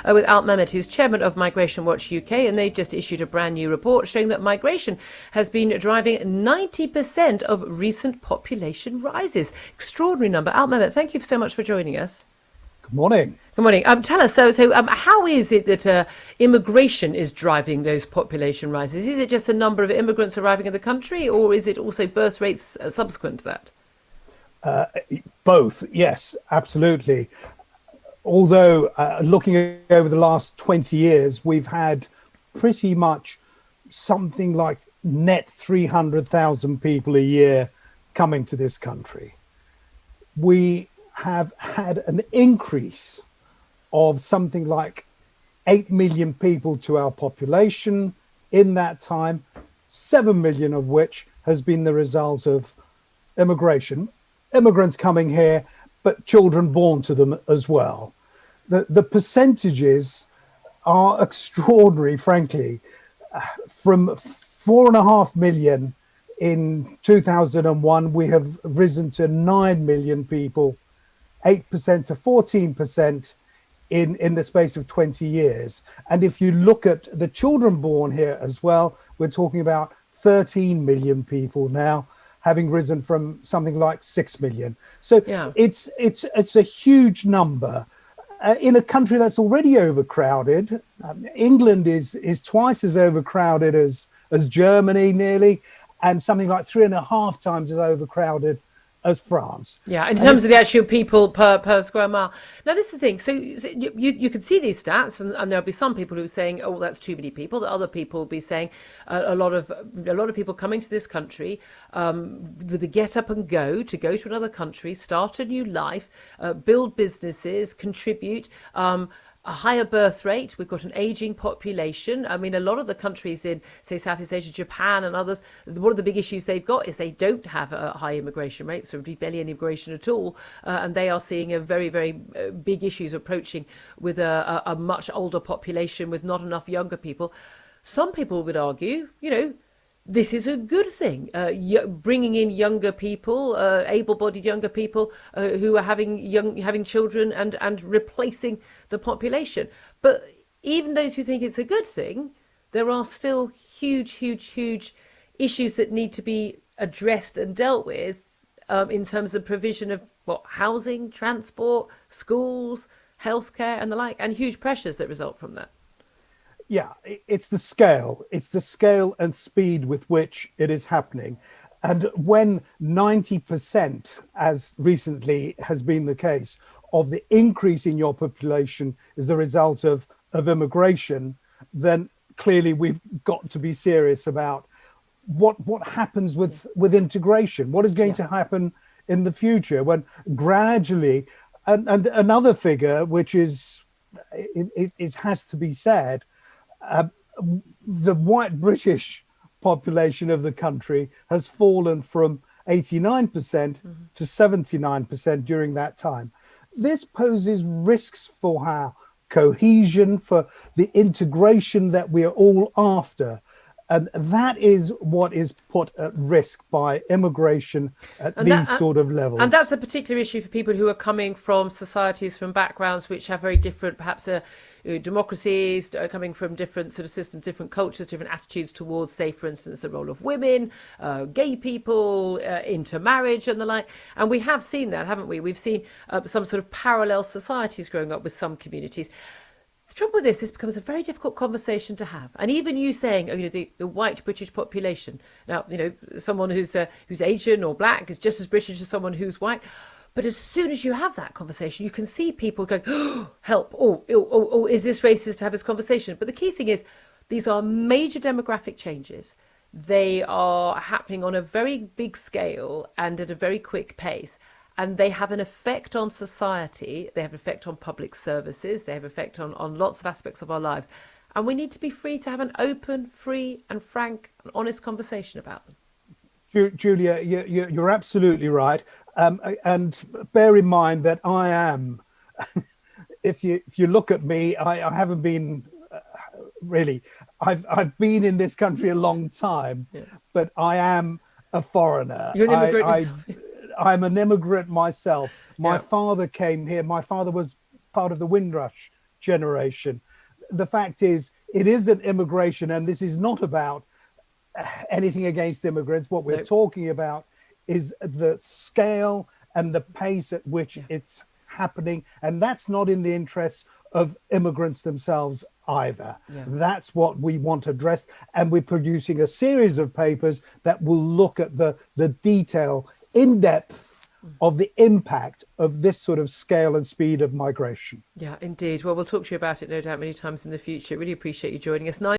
with Alp Mehmet, who's chairman of Migration Watch UK, and they've just issued a brand new report showing that migration has been driving 90% of recent population rises. Extraordinary number. Alp Mehmet, thank you so much for joining us. Good morning. Good morning. Tell us, how is it that immigration is driving those population rises? Is it just the number of immigrants arriving in the country, or is it also birth rates subsequent to that? Both, yes, absolutely. Although looking over the last 20 years, we've had pretty much something like net 300,000 people a year coming to this country. We have had an increase of something like 8 million people to our population in that time, 7 million of which has been the result of immigration. Immigrants coming here, but children born to them as well. The percentages are extraordinary, frankly. From 4.5 million in 2001, we have risen to 9 million people, 8% to 14% in the space of 20 years. And if you look at the children born here as well, we're talking about 13 million people now, having risen from something like 6 million. So yeah, it's a huge number in a country that's already overcrowded. England is twice as overcrowded as Germany nearly, and something like 3.5 times as overcrowded as France. Yeah, in terms of the actual people per square mile. Now, this is the thing. So you can see these stats, and there'll be some people who are saying, "Oh, that's too many people." The other people will be saying, a lot of people coming to this country with the get up and go to another country, start a new life, build businesses, contribute. A higher birth rate. We've got an aging population. I mean, a lot of the countries in, say, Southeast Asia, Japan and others, one of the big issues they've got is they don't have a high immigration rate, so barely any immigration at all. And they are seeing a very, very big issues approaching with a much older population with not enough younger people. Some people would argue, this is a good thing, bringing in younger people, able-bodied younger people who are having children and replacing the population. But even those who think it's a good thing, there are still huge issues that need to be addressed and dealt with in terms of provision of housing, transport, schools, healthcare, and the like, and huge pressures that result from that. Yeah, it's the scale and speed with which it is happening. And when 90%, as recently has been the case, of the increase in your population is the result of immigration, then clearly we've got to be serious about what happens with integration. What is going to happen in the future when gradually, and another figure, which is, it has to be said, the white British population of the country has fallen from 89% to 79% during that time. This poses risks for our cohesion, for the integration that we are all after. And that is what is put at risk by immigration at these sort of levels. And that's a particular issue for people who are coming from societies, from backgrounds which have very different, perhaps democracies, coming from different sort of systems, different cultures, different attitudes towards, say, for instance, the role of women, gay people, intermarriage and the like. And we have seen that, haven't we? We've seen some sort of parallel societies growing up with some communities. The trouble with this becomes a very difficult conversation to have. And even you saying, the white British population. Now, someone who's Asian or black is just as British as someone who's white. But as soon as you have that conversation, you can see people going, oh, help, oh, is this racist to have this conversation? But the key thing is, these are major demographic changes. They are happening on a very big scale and at a very quick pace. And they have an effect on society, they have an effect on public services, they have an effect on lots of aspects of our lives. And we need to be free to have an open, free and frank and honest conversation about them. Julia, you're absolutely right. And bear in mind that I am, if you look at me, I haven't been really, I've been in this country a long time, but I am a foreigner. You're an immigrant yourself. I'm an immigrant myself. My father came here. My father was part of the Windrush generation. The fact is, it isn't immigration, and this is not about anything against immigrants. What we're talking about is the scale and the pace at which it's happening, and that's not in the interests of immigrants themselves either. That's what we want addressed, and we're producing a series of papers that will look at the detail in depth of the impact of this sort of scale and speed of migration. Yeah, indeed. Well, we'll talk to you about it, no doubt, many times in the future. Really appreciate you joining us.